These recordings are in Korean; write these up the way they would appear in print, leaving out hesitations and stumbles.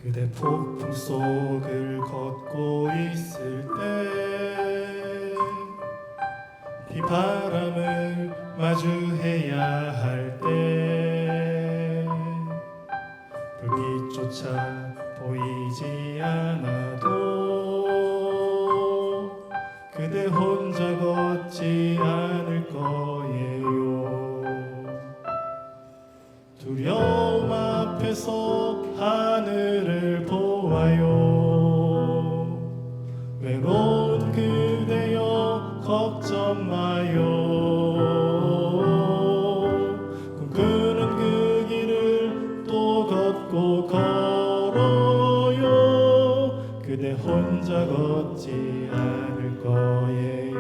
그대 폭풍 속을 걷고 있을 때 비바람을 마주해야 할 때 불빛조차 보이지 않아도 그대 혼자 걷지 않을 거예요. 두려움 앞에서 하늘을 보아요. 외로운 그대여 걱정 마요. 꿈꾸는 그 길을 또 걷고 걸어요. 그대 혼자 걷지 않을 거예요.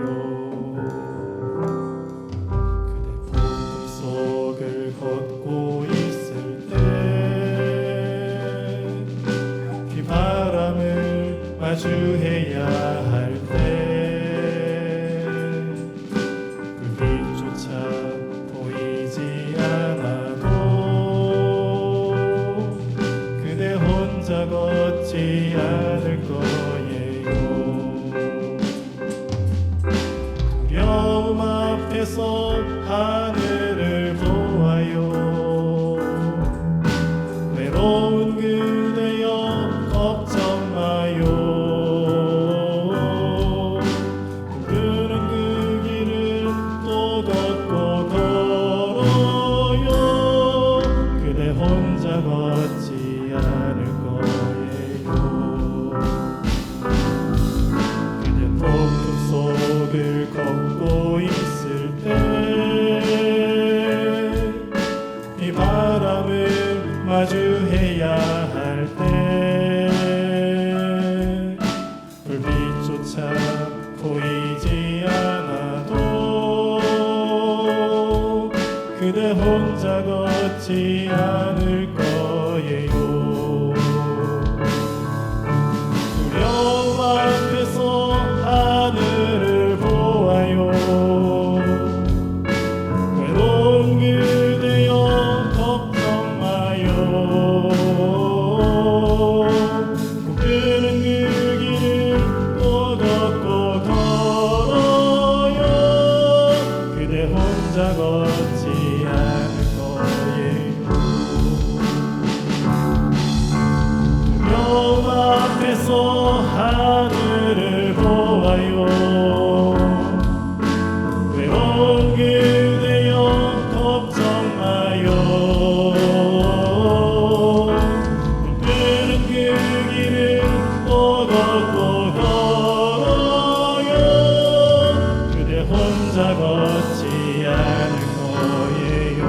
그대 폭풍 속을 걷고 있을 때 비바람을 마주해야 할 때 불빛조차 보이지 않아도 그대 혼자 걷지 않을 거예요. 두려움 앞에서 하늘을 보아요. 외로운 그대여 걱정 마요. 꿈꾸는 그 길을 또 걷고 걸어요. 그대 혼자 걷지 않을 거예요. 그대 폭풍 속을 걷고 있을 때 비바람을 마주해야 할 때 불빛조차 보이지 않아도 그대 혼자 걷지 않을 거예요. 두려움 앞에서 하늘을 보아요. 외로운 그대여 걱정 마요. 꿈꾸는 그 길을 또 걷고 걸어요. 그대 혼자 걷지 않을 거예요. 두려움 앞에서 하늘을 보아요. 외로운 그대여 걱정 마요. 꿈꾸는 그 길을 또 걷고 걸어요. 그대 혼자 걷지 않을 거예요.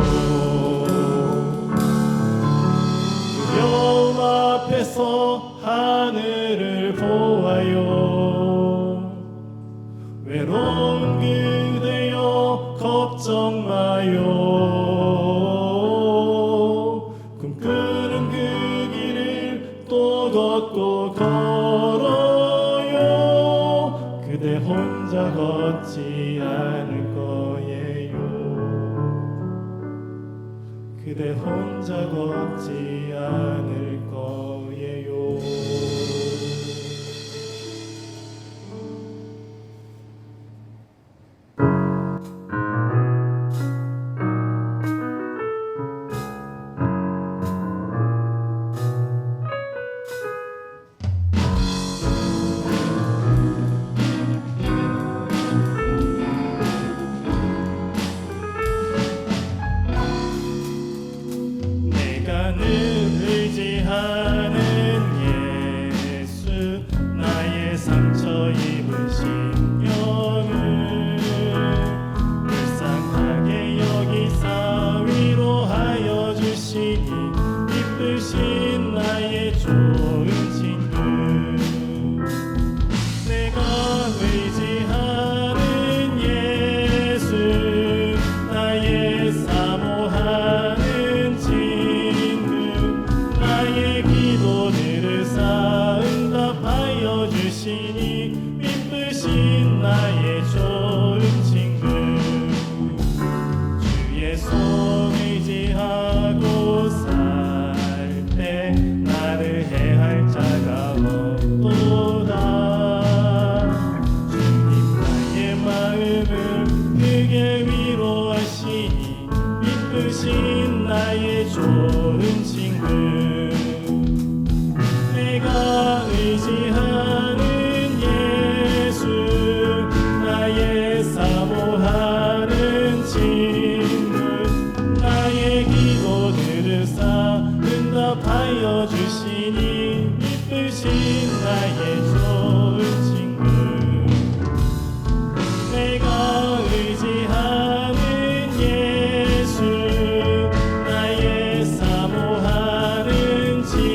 두려움 앞에서 하늘을 보아요. 외로운 그대여 걱정 마요. 꿈꾸는 그 길을 또 걷고 걸어요. 그대 혼자 걷지 않을 거예요. 그대 혼자 걷지 않을 거예요. 내가 늘 의지한 의지하는 예수 나의 사모하는 친구 나의 기도들을 응답하여 주시니 이쁘신 나의 좋은 친구 내가 의지하는 예수 나의 사모하는 친구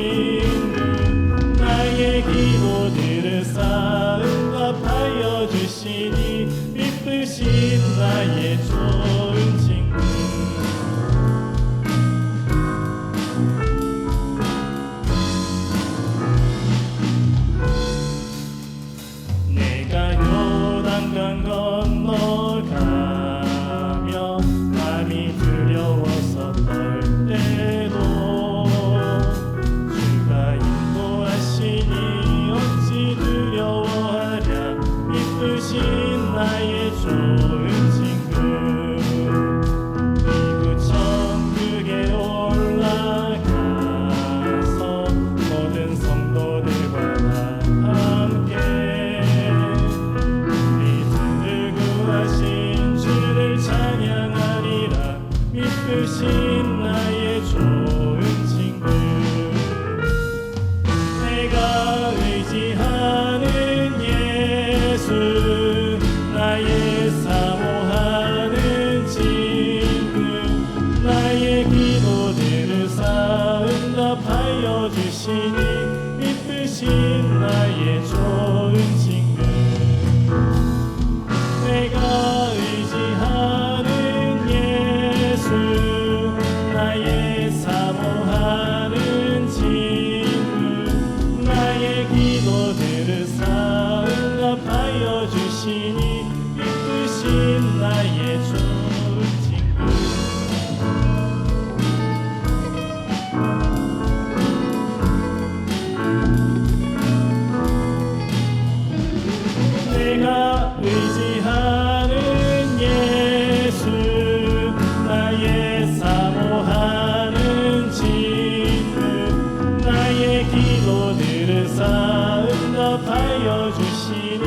나의 기도들을 응답하여 주시니 이쁘신 나의 좋은 친구 내가 요단강 건너가며 마음이 두려워서 떨 때도 주가 인도하시니 어찌 두려워하랴 이쁘신 나의 좋은 친구 이구 천국에 올라가서 모든 성도들과 다 함께 우리들을 구하신 주를 찬양하리라 이쁘신 나의 좋은 친구 내가 의지하는 예수 나의 사모하는 친구 나의 기도들을 응답하여 주시니 이쁘신 나의 좋은 친구 내가 의지하는 예수 나의 사모하는 친구 나의 기도들을 응답하여 주시니 이쁘신 나의 좋은 친구 내가 의지하는 예수 나의 사모하는 친구 나의 기도들을 응답하여 주시니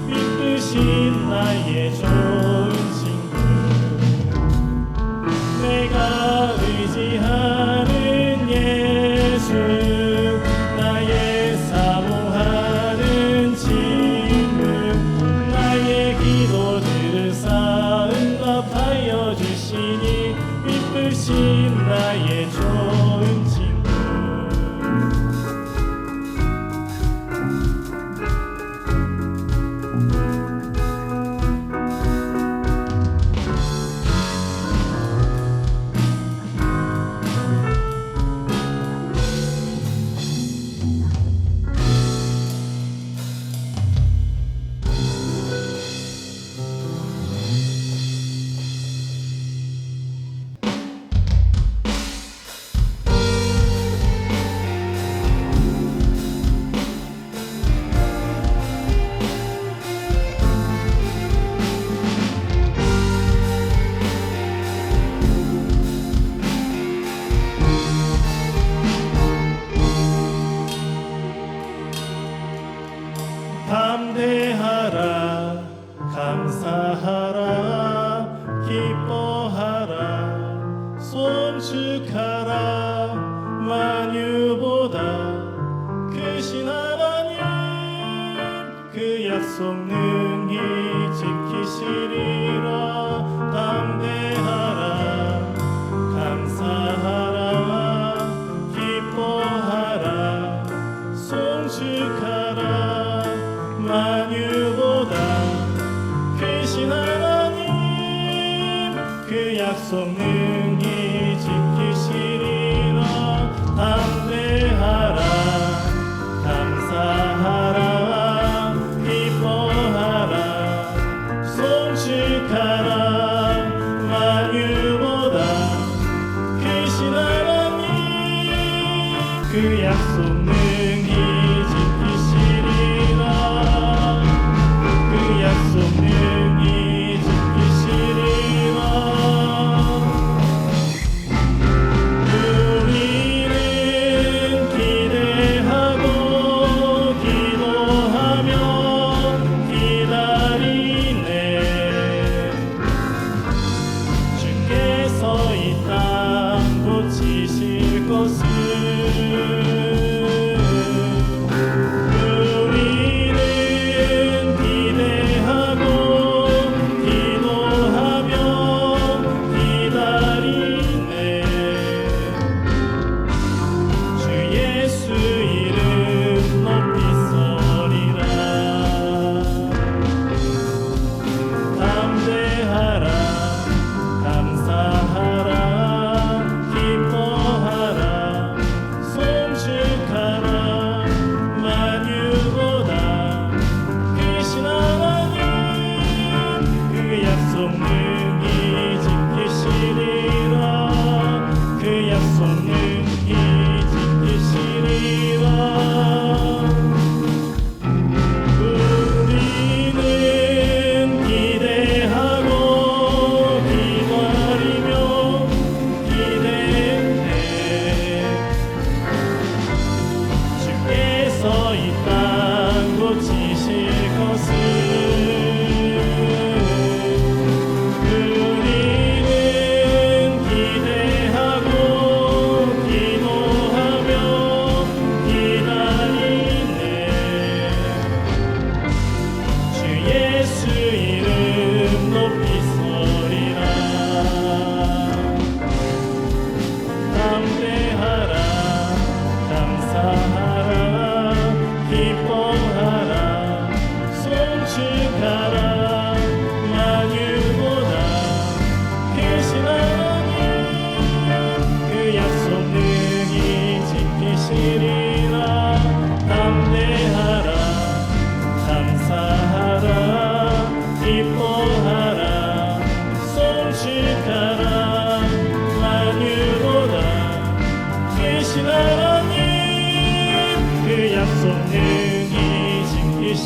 이쁘신 나의 좋은 친구 내가 의지하는 예수 나의 사모하는 친구 나의 기도들을 응답하여 주시니 이쁘신 나의 좋은 친구 담대하라 감사하라 기뻐하라 송축하라 만유보다 크신 하나님 그 약속 능히 지키시리라 담대하라 감사하라 기뻐하라 송축하라 만유보다 크신 하나님 그 약속 능히 지키시리라 담대하라 감사하라 기뻐하라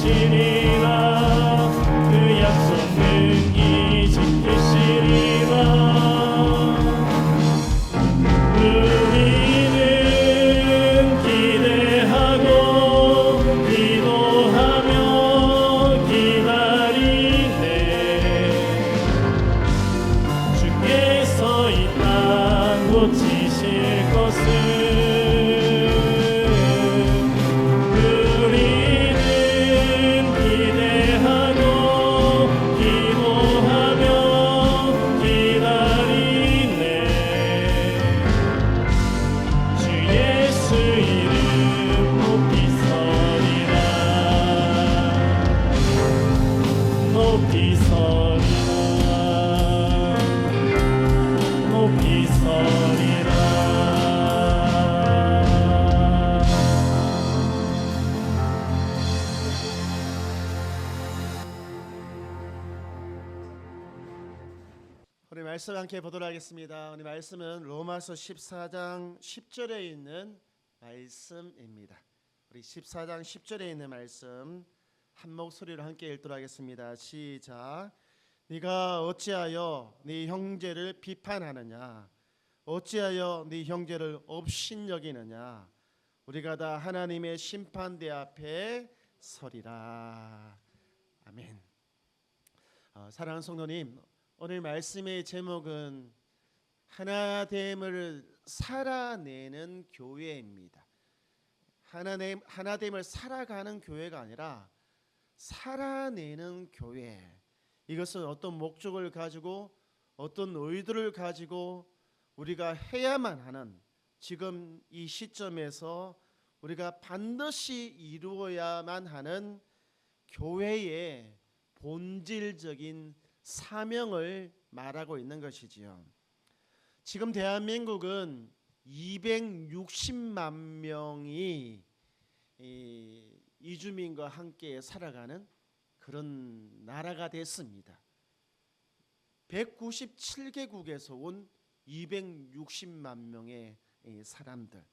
지키시리라 그 약속 능히 지키시리라 우리는 기대하고 기도하며 기다리네 주께서 이 땅 고치실 것을 우리는 기대하고 기도하며 기다리네 주 예수 이름 높이 서리라 높이 서리라 높이 서리라 우리 말씀 함께 보도록 하겠습니다. 우리 말씀은 로마서 14장 10절에 있는 말씀입니다. 우리 14장 10절에 있는 말씀 한 목소리로 함께 읽도록 하겠습니다. 시작. 네가 어찌하여 네 형제를 비판하느냐 어찌하여 네 형제를 업신여기느냐 우리가 다 하나님의 심판대 앞에 서리라. 아멘. 사랑하는 성도님, 오늘 말씀의 제목은 하나됨을 살아내는 교회입니다. 하나됨을 살아가는 교회가 아니라 살아내는 교회. 이것은 어떤 목적을 가지고 어떤 의도를 가지고 우리가 해야만 하는 지금 이 시점에서 우리가 반드시 이루어야만 하는 교회의 본질적인 사명을 말하고 있는 것이지요. 지금 대한민국은 260만 명이 이주민과 함께 살아가는 그런 나라가 됐습니다. 197개국에서 온 260만 명의 사람들.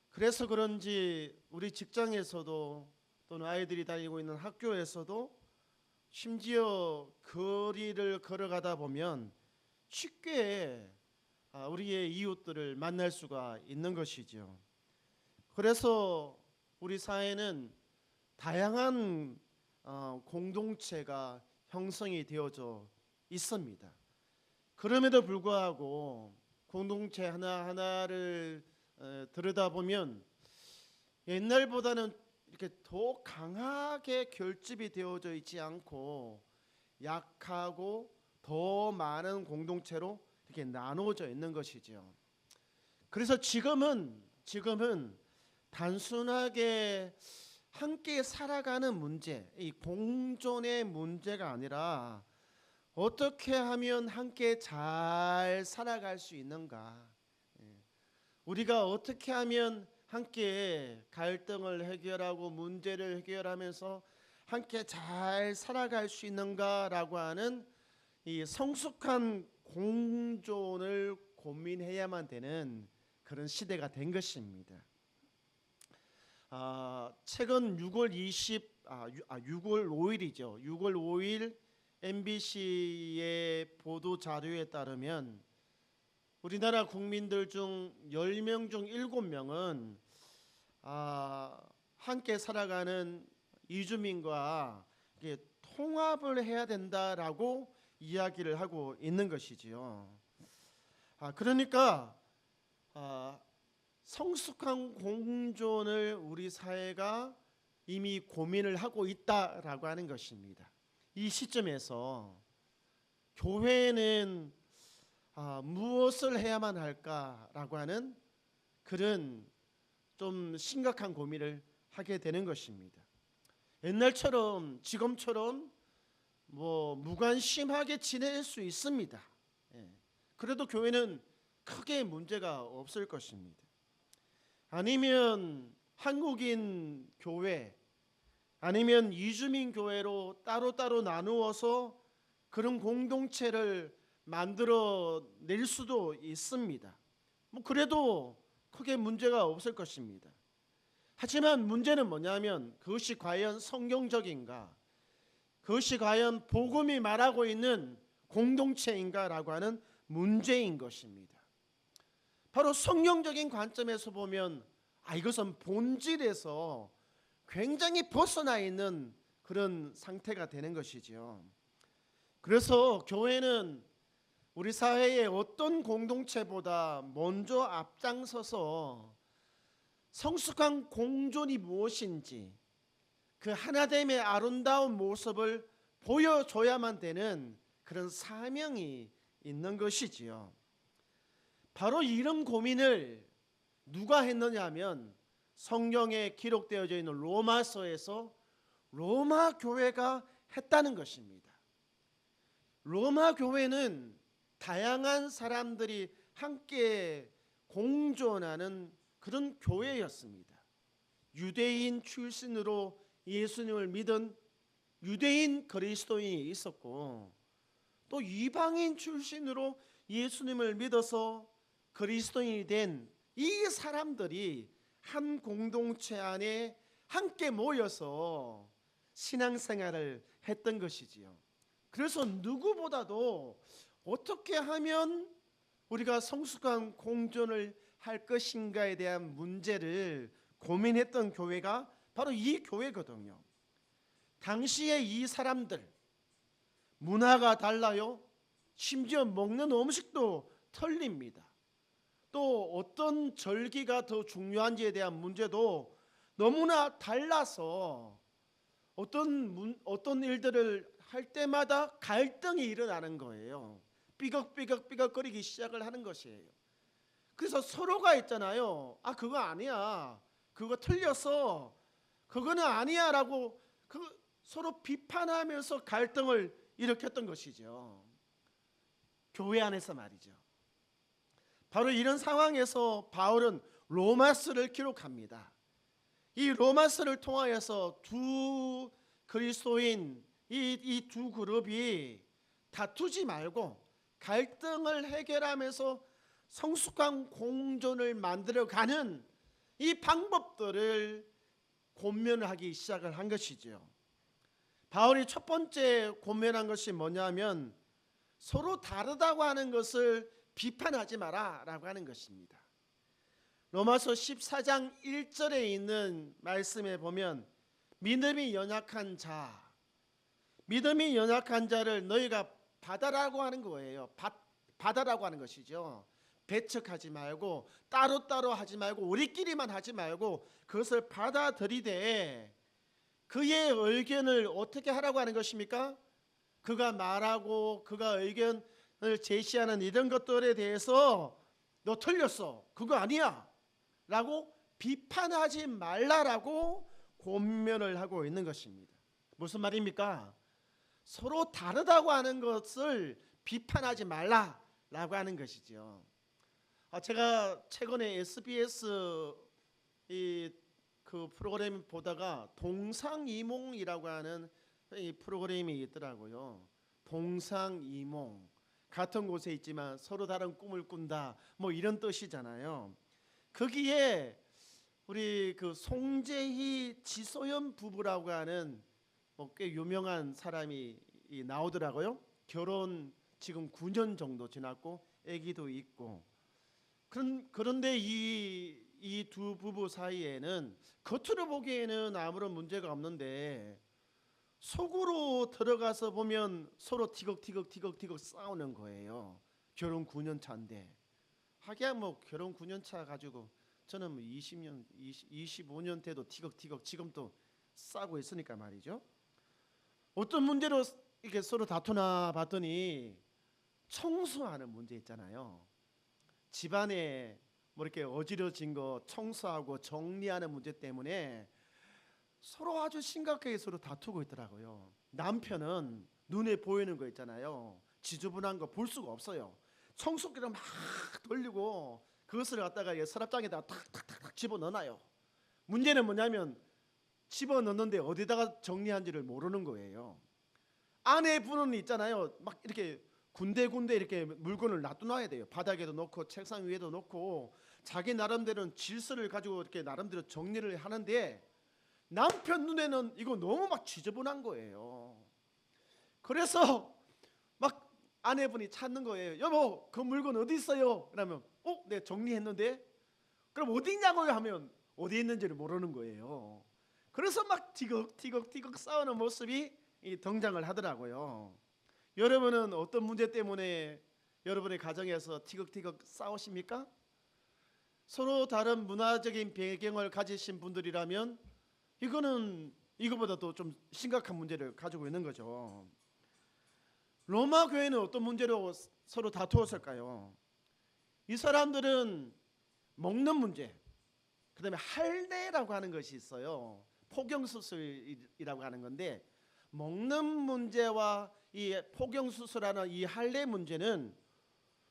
그래서 그런지 우리 직장에서도 또는 아이들이 다니고 있는 학교에서도 심지어 거리를 걸어가다 보면 쉽게 우리의 이웃들을 만날 수가 있는 것이죠. 그래서 우리 사회는 다양한 공동체가 형성이 되어져 있습니다. 그럼에도 불구하고 공동체 하나하나를 들여다보면 옛날보다는 이렇게 더 강하게 결집이 되어져 있지 않고 약하고 더 많은 공동체로 이렇게 나누어져 있는 것이죠. 그래서 지금은 단순하게 함께 살아가는 문제, 이 공존의 문제가 아니라 어떻게 하면 함께 잘 살아갈 수 있는가, 우리가 어떻게 하면 함께 갈등을 해결하고 문제를 해결하면서 함께 잘 살아갈 수 있는가라고 하는 이 성숙한 공존을 고민해야만 되는 그런 시대가 된 것입니다. 최근 6월 5일이죠. 6월 5일 MBC의 보도 자료에 따르면 우리나라 국민들 중 10명 중 7명은 함께 살아가는 이주민과 통합을 해야 된다라고 이야기를 하고 있는 것이지요. 그러니까 성숙한 공존을 우리 사회가 이미 고민을 하고 있다라고 하는 것입니다. 이 시점에서 교회는 무엇을 해야만 할까라고 하는 그런 좀 심각한 고민을 하게 되는 것입니다. 옛날처럼 지금처럼 무관심하게 지낼 수 있습니다. 그래도 교회는 크게 문제가 없을 것입니다. 아니면 한국인 교회 아니면 이주민 교회로 따로따로 나누어서 그런 공동체를 만들어 낼 수도 있습니다. 그래도 크게 문제가 없을 것입니다. 하지만 문제는 뭐냐면 그것이 과연 성경적인가? 그것이 과연 복음이 말하고 있는 공동체인가라고 하는 문제인 것입니다. 바로 성경적인 관점에서 보면 이것은 본질에서 굉장히 벗어나 있는 그런 상태가 되는 것이지요. 그래서 교회는 우리 사회의 어떤 공동체보다 먼저 앞장서서 성숙한 공존이 무엇인지 그 하나됨의 아름다운 모습을 보여줘야만 되는 그런 사명이 있는 것이지요. 바로 이런 고민을 누가 했느냐 하면 성경에 기록되어져 있는 로마서에서 로마 교회가 했다는 것입니다. 로마 교회는 다양한 사람들이 함께 공존하는 그런 교회였습니다. 유대인 출신으로 예수님을 믿은 유대인 그리스도인이 있었고, 또 이방인 출신으로 예수님을 믿어서 그리스도인이 된 이 사람들이 한 공동체 안에 함께 모여서 신앙생활을 했던 것이지요. 그래서 누구보다도 어떻게 하면 우리가 성숙한 공존을 할 것인가에 대한 문제를 고민했던 교회가 바로 이 교회거든요. 당시에 이 사람들 문화가 달라요. 심지어 먹는 음식도 틀립니다. 또 어떤 절기가 더 중요한지에 대한 문제도 너무나 달라서 어떤 일들을 할 때마다 갈등이 일어나는 거예요. 삐걱삐걱삐걱거리기 시작을 하는 것이에요. 그래서 서로가 있잖아요. 그거 아니야. 그거 틀렸어. 그거는 아니야 라고 서로 비판하면서 갈등을 일으켰던 것이죠. 교회 안에서 말이죠. 바로 이런 상황에서 바울은 로마서를 기록합니다. 이 로마서를 통하여서 두 그리스도인 이 두 그룹이 다투지 말고 갈등을 해결하면서 성숙한 공존을 만들어가는 이 방법들을 고면하기 시작을 한 것이죠. 바울이 첫 번째 고면한 것이 뭐냐면 서로 다르다고 하는 것을 비판하지 마라 라고 하는 것입니다. 로마서 14장 1절에 있는 말씀에 보면 믿음이 연약한 자를 너희가 받아라고 하는 거예요. 받아라고 하는 것이죠. 배척하지 말고 따로따로 하지 말고 우리끼리만 하지 말고 그것을 받아들이되 그의 의견을 어떻게 하라고 하는 것입니까? 그가 말하고 그가 의견을 제시하는 이런 것들에 대해서 너 틀렸어. 그거 아니야. 라고 비판하지 말라라고 권면을 하고 있는 것입니다. 무슨 말입니까? 서로 다르다고 하는 것을 비판하지 말라라고 하는 것이죠. 제가 최근에 SBS 그 프로그램 보다가 동상이몽이라고 하는 이 프로그램이 있더라고요. 동상이몽, 같은 곳에 있지만 서로 다른 꿈을 꾼다, 뭐 이런 뜻이잖아요. 거기에 우리 그 송재희, 지소연 부부라고 하는 꽤 유명한 사람이 나오더라고요. 결혼 지금 9년 정도 지났고 아기도 있고. 그런데 이 두 부부 사이에는 겉으로 보기에는 아무런 문제가 없는데 속으로 들어가서 보면 서로 티격티격 싸우는 거예요. 결혼 9년 차인데. 하기야 뭐 결혼 9년 차 가지고 저는 뭐 20년, 25년 돼도 티격티격 지금도 싸우고 있으니까 말이죠. 어떤 문제로 이렇게 서로 다투나 봤더니 청소하는 문제 있잖아요. 집안에 뭐 이렇게 어지러진 거 청소하고 정리하는 문제 때문에 서로 아주 심각하게 서로 다투고 있더라고요. 남편은 눈에 보이는 거 있잖아요. 지저분한 거 볼 수가 없어요. 청소기를 막 돌리고 그것을 갖다가 서랍장에다가 탁탁탁 집어넣어놔요. 문제는 뭐냐면 집어넣는데 어디다가 정리한지를 모르는 거예요. 아내분은 있잖아요. 막 이렇게 군데군데 이렇게 물건을 놔둬놔야 돼요. 바닥에도 놓고 책상 위에도 놓고 자기 나름대로는 질서를 가지고 이렇게 나름대로 정리를 하는데 남편 눈에는 이거 너무 막 지저분한 거예요. 그래서 막 아내분이 찾는 거예요. 여보, 그 물건 어디 있어요? 그러면 네, 정리했는데. 그럼 어디 있냐고요? 하면 어디 있는지를 모르는 거예요. 그래서 막 티격티격 싸우는 모습이 등장을 하더라고요. 여러분은 어떤 문제 때문에 여러분의 가정에서 티격티격 싸우십니까? 서로 다른 문화적인 배경을 가지신 분들이라면 이거는 이거보다도 좀 심각한 문제를 가지고 있는 거죠. 로마 교회는 어떤 문제로 서로 다투었을까요? 이 사람들은 먹는 문제, 그다음에 할례라고 하는 것이 있어요. 포경수술이라고 하는 건데, 먹는 문제와 이 포경수술하는 이 할례 문제는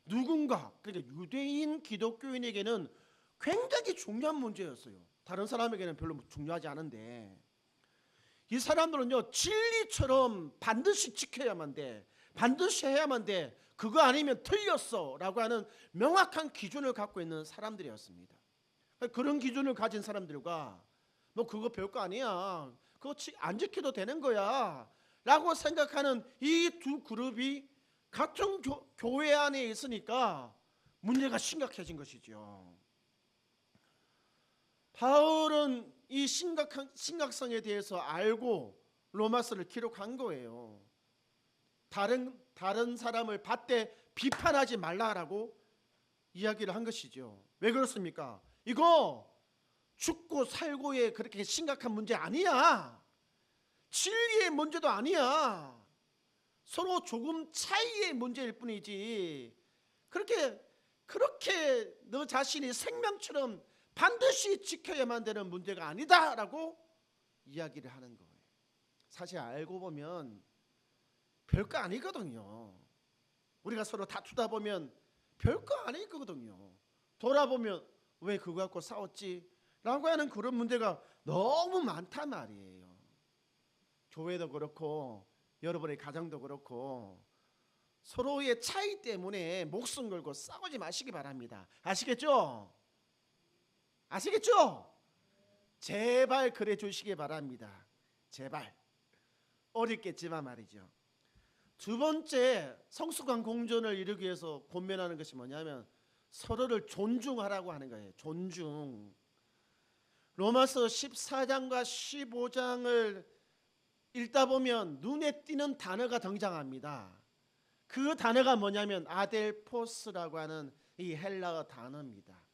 누군가, 그러니까 유대인 기독교인에게는 굉장히 중요한 문제였어요. 다른 사람에게는 별로 중요하지 않은데, 이 사람들은요 진리처럼 반드시 지켜야만 돼, 반드시 해야만 돼, 그거 아니면 틀렸어 라고 하는 명확한 기준을 갖고 있는 사람들이었습니다. 그런 기준을 가진 사람들과 뭐 그거 별거 아니야, 그거 안 지켜도 되는 거야 라고 생각하는 이 두 그룹이 같은 교회 안에 있으니까 문제가 심각해진 것이죠. 바울은 이 심각성에 대해서 알고 로마서를 기록한 거예요. 다른 사람을 밭대 비판하지 말라라고 이야기를 한 것이죠. 왜 그렇습니까? 이거 죽고 살고의 그렇게 심각한 문제 아니야. 진리의 문제도 아니야. 서로 조금 차이의 문제일 뿐이지, 그렇게 너 자신이 생명처럼 반드시 지켜야만 되는 문제가 아니다라고 이야기를 하는 거예요. 사실 알고 보면 별거 아니거든요. 우리가 서로 다투다 보면 별거 아니거든요. 돌아보면 왜 그거 갖고 싸웠지? 라고 하는 그런 문제가 너무 많단 말이에요. 교회도 그렇고 여러분의 가정도 그렇고 서로의 차이 때문에 목숨 걸고 싸우지 마시기 바랍니다. 아시겠죠? 아시겠죠? 제발 그래 주시기 바랍니다. 제발. 어렵겠지만 말이죠. 두 번째, 성숙한 공존을 이루기 위해서 권면하는 것이 뭐냐면 서로를 존중하라고 하는 거예요. 존중. 로마서 14장과 15장을 읽다 보면 눈에 띄는 단어가 등장합니다. 그 단어가 뭐냐면 아델포스라고 하는 이 헬라어 단어입니다.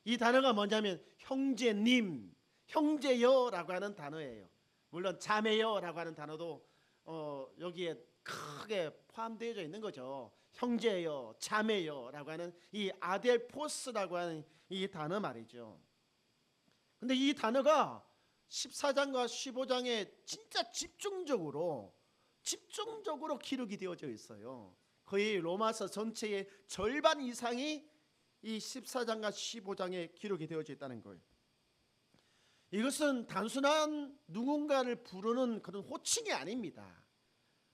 이 단어가 뭐냐면 형제님, 형제여라고 하는 단어예요. 물론 자매여라고 하는 단어도 여기에 크게 포함되어 있는 거죠. 형제여, 자매여라고 하는 이 아델포스라고 하는 이 단어 말이죠. 근데 이 단어가 14장과 15장에 진짜 집중적으로 기록이 되어져 있어요. 거의 로마서 전체의 절반 이상이 이 14장과 15장에 기록이 되어져 있다는 거예요. 이것은 단순한 누군가를 부르는 그런 호칭이 아닙니다.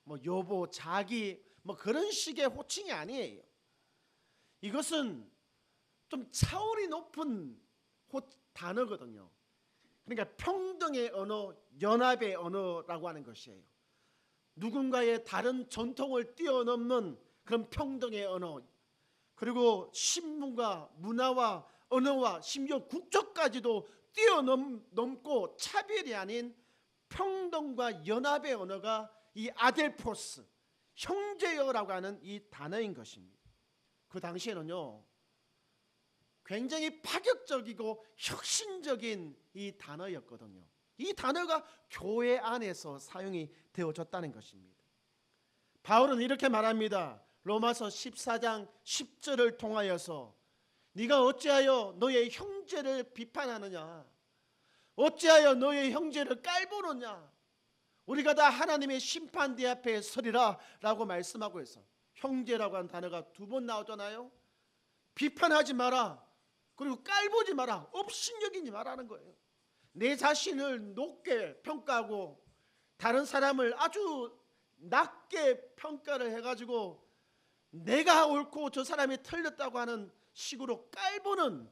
뭐 여보, 자기 뭐 그런 식의 호칭이 아니에요. 이것은 좀 차원이 높은 단어거든요. 그러니까 평등의 언어, 연합의 언어라고 하는 것이에요. 누군가의 다른 전통을 뛰어넘는 그런 평등의 언어, 그리고 신문과 문화와 언어와 심지어 국적까지도 뛰어넘고 차별이 아닌 평등과 연합의 언어가 이 아델포스, 형제여라고 하는 이 단어인 것입니다. 그 당시에는요 굉장히 파격적이고 혁신적인 이 단어였거든요. 이 단어가 교회 안에서 사용이 되어졌다는 것입니다. 바울은 이렇게 말합니다. 로마서 14장 10절을 통하여서 네가 어찌하여 너의 형제를 비판하느냐, 어찌하여 너의 형제를 깔보느냐, 우리가 다 하나님의 심판대 앞에 서리라 라고 말씀하고 있어. 형제라고 하는 단어가 두 번 나오잖아요. 비판하지 마라, 그리고 깔보지 마라, 업신여기지 마라는 거예요. 내 자신을 높게 평가하고 다른 사람을 아주 낮게 평가를 해가지고 내가 옳고 저 사람이 틀렸다고 하는 식으로 깔보는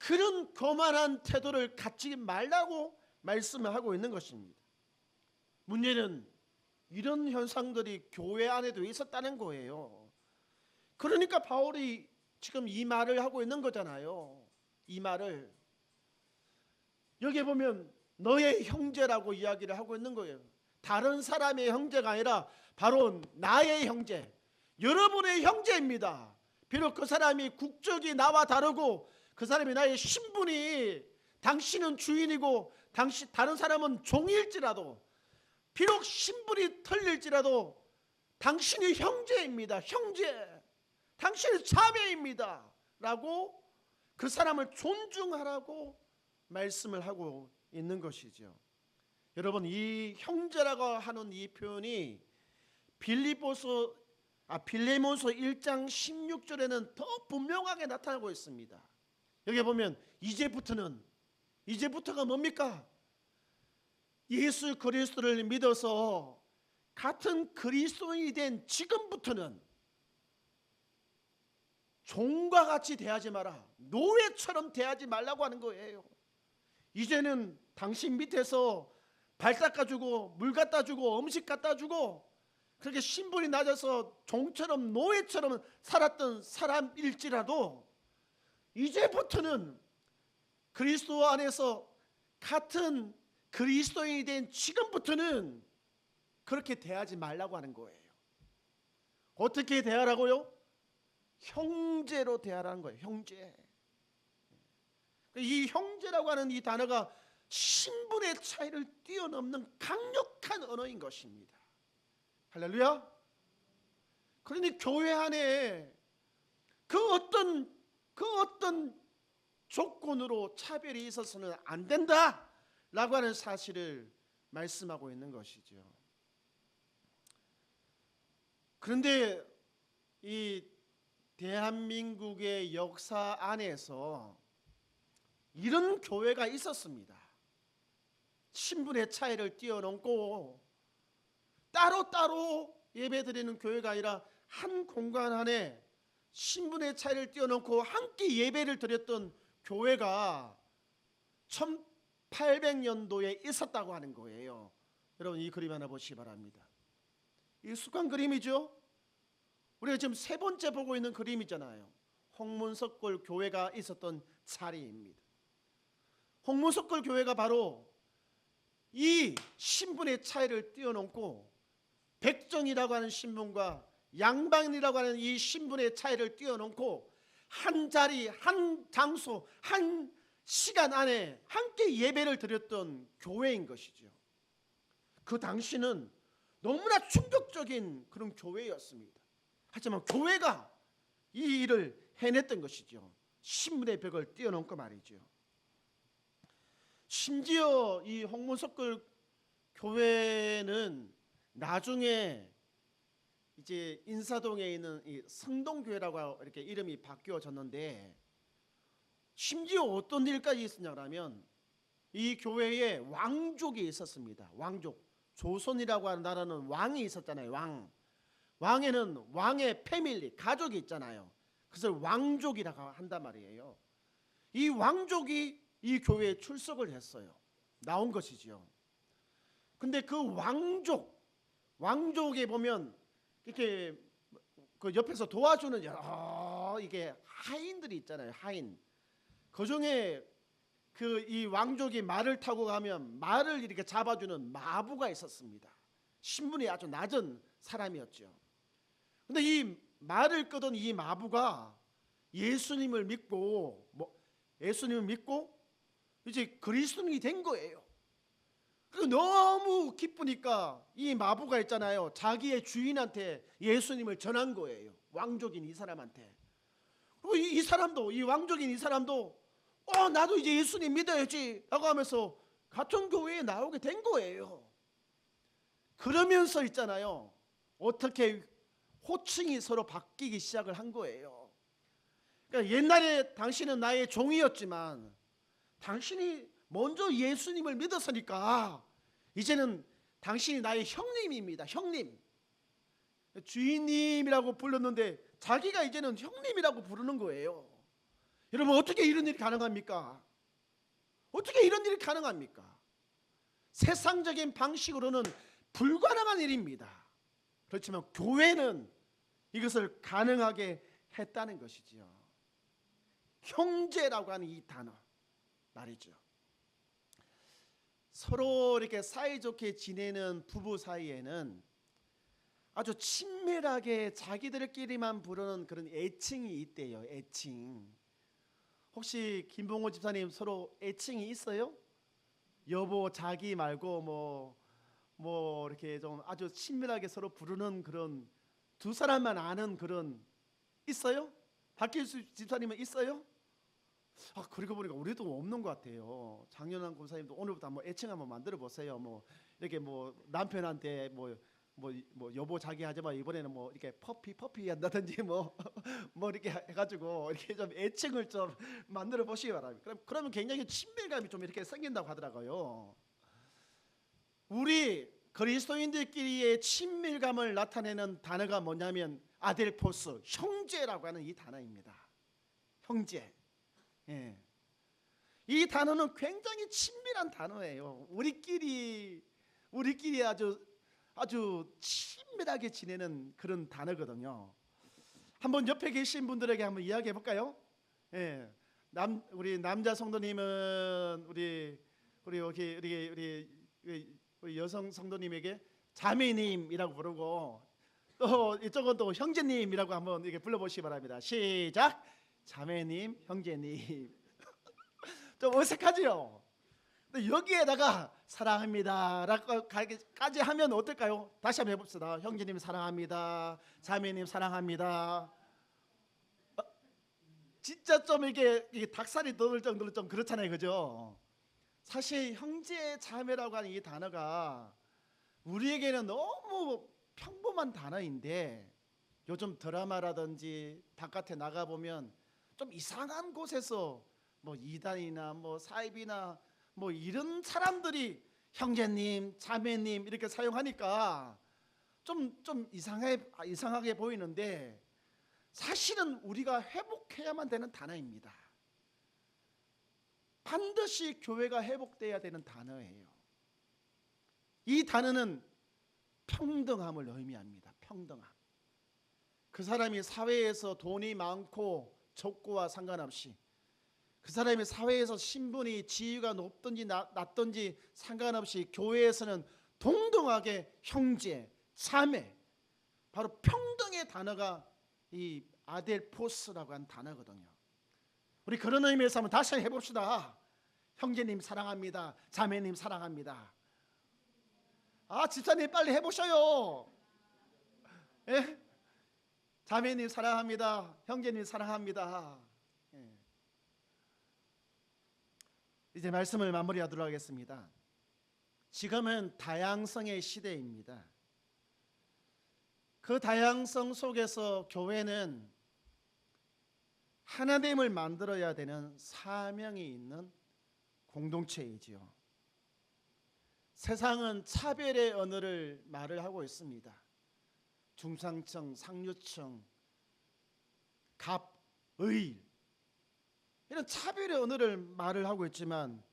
그런 거만한 태도를 갖지 말라고 말씀을 하고 있는 것입니다. 문제는 이런 현상들이 교회 안에도 있었다는 거예요. 그러니까 바울이 지금 이 말을 하고 있는 거잖아요. 이 말을 여기에 보면 너의 형제라고 이야기를 하고 있는 거예요. 다른 사람의 형제가 아니라 바로 나의 형제, 여러분의 형제입니다. 비록 그 사람이 국적이 나와 다르고 그 사람이 나의 신분이, 당신은 주인이고 다른 사람은 종일지라도, 비록 신분이 틀릴지라도 당신이 형제입니다. 형제, 당신은 자매입니다 라고 그 사람을 존중하라고 말씀을 하고 있는 것이죠. 여러분, 이 형제라고 하는 이 표현이 빌레몬서 1장 16절에는 더 분명하게 나타나고 있습니다. 여기 보면 이제부터가 뭡니까? 예수 그리스도를 믿어서 같은 그리스도인이 된 지금부터는 종과 같이 대하지 마라, 노예처럼 대하지 말라고 하는 거예요. 이제는 당신 밑에서 발 닦아주고 물 갖다 주고 음식 갖다 주고 그렇게 신분이 낮아서 종처럼 노예처럼 살았던 사람일지라도 이제부터는 그리스도 안에서 같은 그리스도인이 된 지금부터는 그렇게 대하지 말라고 하는 거예요. 어떻게 대하라고요? 형제로 대하라는 거예요. 형제. 이 형제라고 하는 이 단어가 신분의 차이를 뛰어넘는 강력한 언어인 것입니다. 할렐루야. 그러니 교회 안에 그 어떤 조건으로 차별이 있어서는 안 된다라고 하는 사실을 말씀하고 있는 것이죠. 그런데 이 대한민국의 역사 안에서 이런 교회가 있었습니다. 신분의 차이를 뛰어넘고 따로따로 예배드리는 교회가 아니라 한 공간 안에 신분의 차이를 뛰어넘고 함께 예배를 드렸던 교회가 1800년도에 있었다고 하는 거예요. 여러분, 이 그림 하나 보시기 바랍니다. 이 숙관 그림이죠. 우리가 지금 세 번째 보고 있는 그림이잖아요. 홍문석골 교회가 있었던 자리입니다. 홍문석골 교회가 바로 이 신분의 차이를 뛰어넘고 백정이라고 하는 신분과 양반이라고 하는 이 신분의 차이를 뛰어넘고 한 자리, 한 장소, 한 시간 안에 함께 예배를 드렸던 교회인 것이죠. 그 당시는 너무나 충격적인 그런 교회였습니다. 하지만 교회가 이 일을 해냈던 것이죠. 신분의 벽을 뛰어넘고 말이죠. 심지어 이 홍문석골 교회는 나중에 이제 인사동에 있는 이 성동교회라고 이렇게 이름이 바뀌어졌는데, 심지어 어떤 일까지 있었냐면 이 교회에 왕족이 있었습니다. 왕족. 조선이라고 하는 나라는 왕이 있었잖아요. 왕에는 왕의 패밀리, 가족이 있잖아요. 그래서 왕족이라고 한단 말이에요. 이 왕족이 이 교회에 출석을 했어요. 나온 것이지요. 근데 그 왕족에 보면 이렇게 그 옆에서 도와주는 여러 이게 하인들이 있잖아요. 하인. 그 중에 그 이 왕족이 말을 타고 가면 말을 이렇게 잡아주는 마부가 있었습니다. 신분이 아주 낮은 사람이었죠. 근데 이 말을 끄던 이 마부가 예수님을 믿고 이제 그리스도인이 된 거예요. 그리고 너무 기쁘니까 이 마부가 있잖아요. 자기의 주인한테 예수님을 전한 거예요. 왕족인 이 사람한테. 그리고 이 왕족인 이 사람도 나도 이제 예수님 믿어야지 라고 하면서 같은 교회에 나오게 된 거예요. 그러면서 있잖아요. 어떻게 호칭이 서로 바뀌기 시작을 한 거예요. 그러니까 옛날에 당신은 나의 종이었지만 당신이 먼저 예수님을 믿었으니까 이제는 당신이 나의 형님입니다. 형님. 주인님이라고 불렀는데 자기가 이제는 형님이라고 부르는 거예요. 여러분 어떻게 이런 일이 가능합니까? 어떻게 이런 일이 가능합니까? 세상적인 방식으로는 불가능한 일입니다. 그렇지만 교회는 이것을 가능하게 했다는 것이지요. 형제라고 하는 이 단어 말이죠. 서로 이렇게 사이좋게 지내는 부부 사이에는 아주 친밀하게 자기들끼리만 부르는 그런 애칭이 있대요. 애칭. 혹시 김봉호 집사님 서로 애칭이 있어요? 여보, 자기 말고 뭐 이렇게 좀 아주 친밀하게 서로 부르는 그런 두 사람만 아는 그런 있어요? 박길수 집사님은 있어요? 그러고 보니까 우리도 없는 것 같아요. 장윤환 권사님도 오늘부터 한번 애칭 한번 만들어 보세요. 뭐 이렇게 뭐 남편한테 뭐 여보 자기 하지 마, 이번에는 뭐 이렇게 퍼피 한다든지 뭐 이렇게 해가지고 이렇게 좀 애칭을 좀 만들어 보시기 바랍니다. 그러면 굉장히 친밀감이 좀 이렇게 생긴다고 하더라고요. 우리 그리스도인들끼리의 친밀감을 나타내는 단어가 뭐냐면 아델포스, 형제라고 하는 이 단어입니다. 형제. 예. 이 단어는 굉장히 친밀한 단어예요. 우리끼리 아주 친밀하게 지내는 그런 단어거든요. 한번 옆에 계신 분들에게 한번 이야기해 볼까요? 예. 우리 남자 성도님은 우리 여성 성도님에게 자매님이라고 부르고, 또 이쪽은 또 형제님이라고 한번 이렇게 불러보시기 바랍니다. 시작. 자매님, 형제님. 좀 어색하지요? 근데 여기에다가 사랑합니다라고까지 하면 어떨까요? 다시 한번 해봅시다. 형제님 사랑합니다. 자매님 사랑합니다. 진짜 좀 이게 닭살이 돋을 정도로 좀 그렇잖아요, 그죠? 사실 형제 자매라고 하는 이 단어가 우리에게는 너무 평범한 단어인데, 요즘 드라마라든지 바깥에 나가 보면 좀 이상한 곳에서 뭐 이단이나 뭐 사입이나 뭐 이런 사람들이 형제님, 자매님 이렇게 사용하니까 좀 이상하게 보이는데, 사실은 우리가 회복해야만 되는 단어입니다. 반드시 교회가 회복돼야 되는 단어예요. 이 단어는 평등함을 의미합니다. 평등함. 그 사람이 사회에서 돈이 많고 적고와 상관없이, 그 사람이 사회에서 신분이 지위가 높든지 낮든지 상관없이 교회에서는 동등하게 형제, 자매, 바로 평등의 단어가 이 아델포스라고 하는 단어거든요. 우리 그런 의미에서 한번 다시 해봅시다. 형제님 사랑합니다. 자매님 사랑합니다. 집사님 빨리 해보셔요. 예? 자매님 사랑합니다. 형제님 사랑합니다. 예. 이제 말씀을 마무리하도록 하겠습니다. 지금은 다양성의 시대입니다. 그 다양성 속에서 교회는 하나됨을 만들어야 되는 사명이 있는 공동체이지요. 세상은 차별의 언어를 말을 하고 있습니다. 중상층, 상류층, 갑, 의, 이런 차별의 언어를 말을 하고 있지만,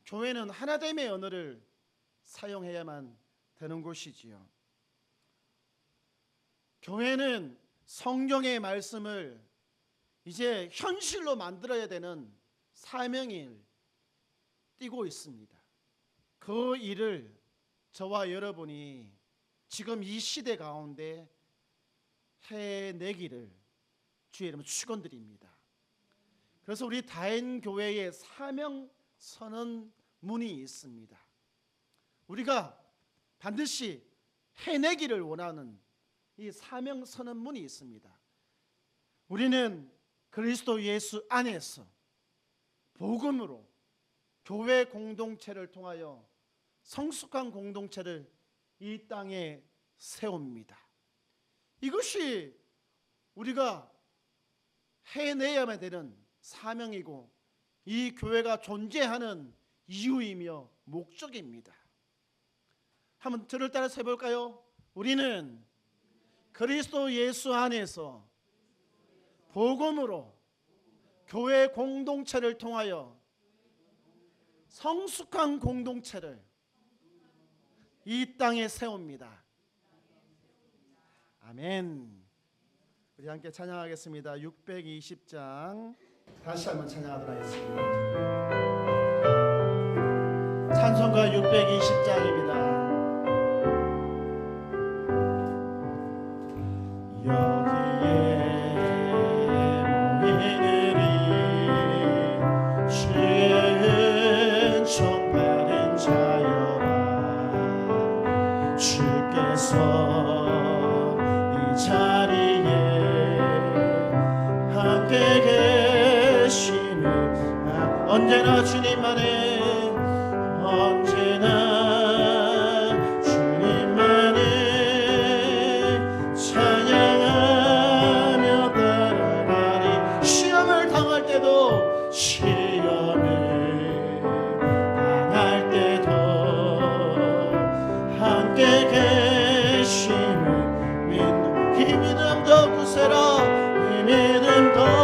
교회는 하나됨의 언어를 사용해야만 되는 곳이지요. 교회는 성경의 말씀을 이제 현실로 만들어야 되는 사명을 띠고 있습니다. 그 일을 저와 여러분이 지금 이 시대 가운데 해내기를 주의 이름으로 축원드립니다. 그래서 우리 다인교회의 사명 선언문이 있습니다. 우리가 반드시 해내기를 원하는 이 사명 선언문이 있습니다. 우리는 그리스도 예수 안에서 복음으로 교회 공동체를 통하여 성숙한 공동체를 이 땅에 세웁니다. 이것이 우리가 해내야만 되는 사명이고, 이 교회가 존재하는 이유이며 목적입니다. 한번 저를 따라서 해볼까요? 우리는 그리스도 예수 안에서 복음으로 교회 공동체를 통하여 성숙한 공동체를 이 땅에 세웁니다. 아멘. 우리 함께 찬양하겠습니다. 620장 다시 한번 찬양하도록 하겠습니다. 찬송가 620장입니다. 언제나 주님만의 언제나 주님만의 찬양하며 따라가니 시험을 당할 때도 시험을 당할 때도 함께 계심을 믿는 이 믿음 더 굳세라 이 믿음 더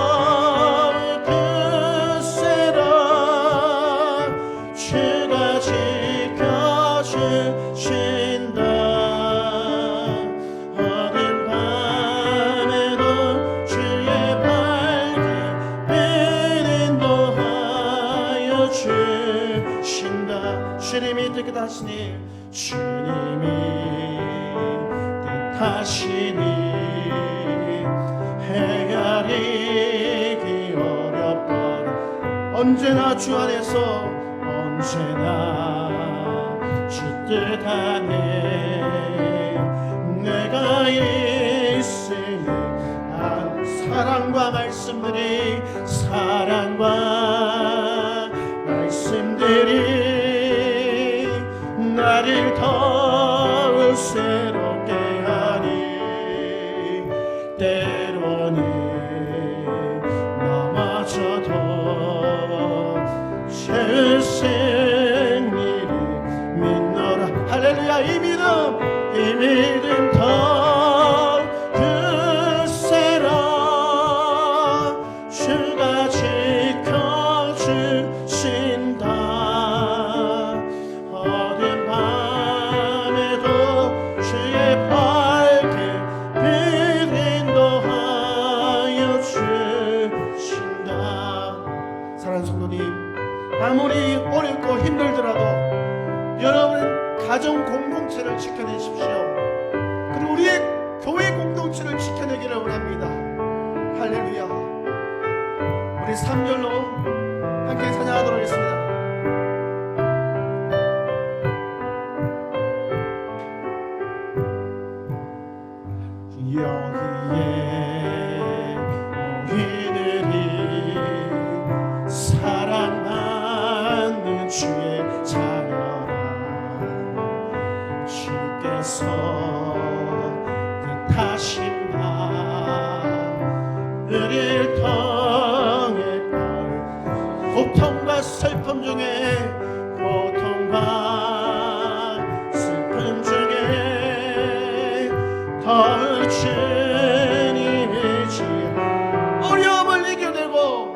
주님이 뜻하시니 주님이 뜻하시니 헤아리기 어렵거든 언제나 주 안에서 언제나 주 뜻 안에 내가 있으니 사랑과 말씀들이 나를 더욱 새롭게 하니 때로는 넘어져도 죄의 승리를 믿노라 할렐루야 이 믿음 더 굳세라 주가 지켜주신다 아무리 어렵고 힘들더라도 여러분은 가정 공동체를 지켜내십시오. 그리고 우리의 교회 공동체를 지켜내기를 원합니다. 할렐루야. 우리 3절로 함께 찬양하도록 하겠습니다. 주의 자녀라 주께서 뜻하신 나를 통해 고통과 슬픔 중에 더 주님을 지어 어려움을 이겨내고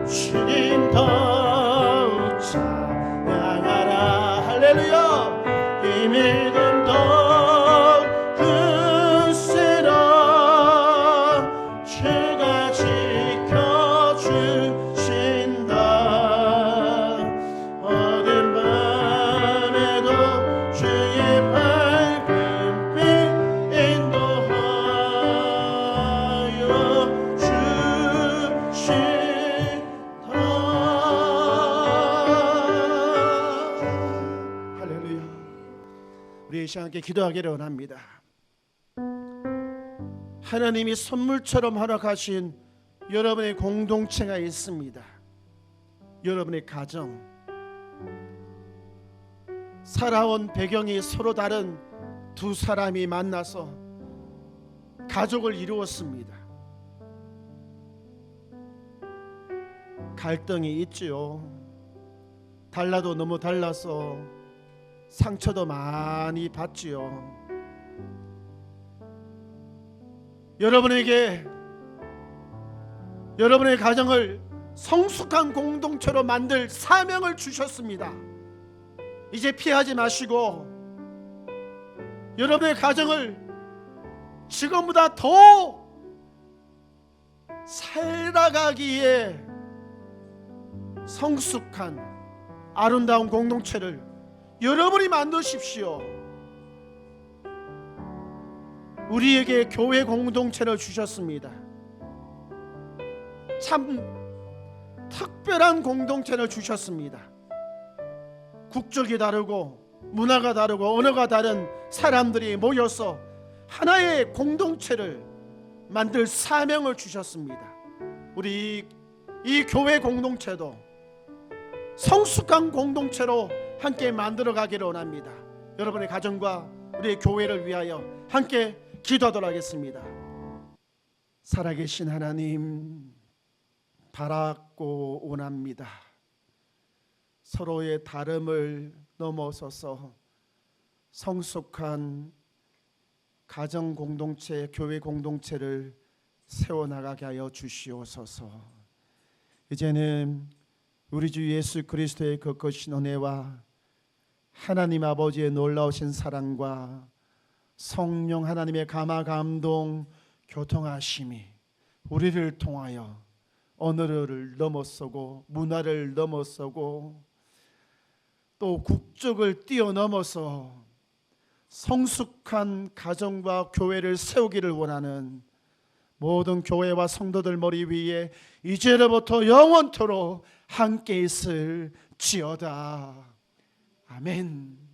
주님 더욱 찬양하라 할렐루야 이 믿음 더욱 굳세라 주가 지켜주신다 어둠 밤에도 주의 밝은 빛 인도하여 우리 이 시간 함께 기도하기를 원합니다. 하나님이 선물처럼 허락하신 여러분의 공동체가 있습니다. 여러분의 가정, 살아온 배경이 서로 다른 두 사람이 만나서 가족을 이루었습니다. 갈등이 있지요. 달라도 너무 달라서 상처도 많이 받지요. 여러분에게 여러분의 가정을 성숙한 공동체로 만들 사명을 주셨습니다. 이제 피하지 마시고 여러분의 가정을 지금보다 더 살아가기에 성숙한 아름다운 공동체를 여러분이 만드십시오. 우리에게 교회 공동체를 주셨습니다. 참 특별한 공동체를 주셨습니다. 국적이 다르고 문화가 다르고 언어가 다른 사람들이 모여서 하나의 공동체를 만들 사명을 주셨습니다. 우리 이 교회 공동체도 성숙한 공동체로 함께 만들어가기를 원합니다. 여러분의 가정과 우리 교회를 위하여 함께 기도하도록 하겠습니다. 살아계신 하나님, 바라고 원합니다. 서로의 다름을 넘어서서 성숙한 가정 공동체, 교회 공동체를 세워나가게 하여 주시옵소서. 이제는 우리 주 예수 그리스도의 그 거신 은혜와 하나님 아버지의 놀라우신 사랑과 성령 하나님의 감화 감동 교통하심이 우리를 통하여 언어를 넘어서고 문화를 넘어서고 또 국적을 뛰어넘어서 성숙한 가정과 교회를 세우기를 원하는 모든 교회와 성도들 머리 위에 이제로부터 영원토록 함께 있을지어다. 아멘.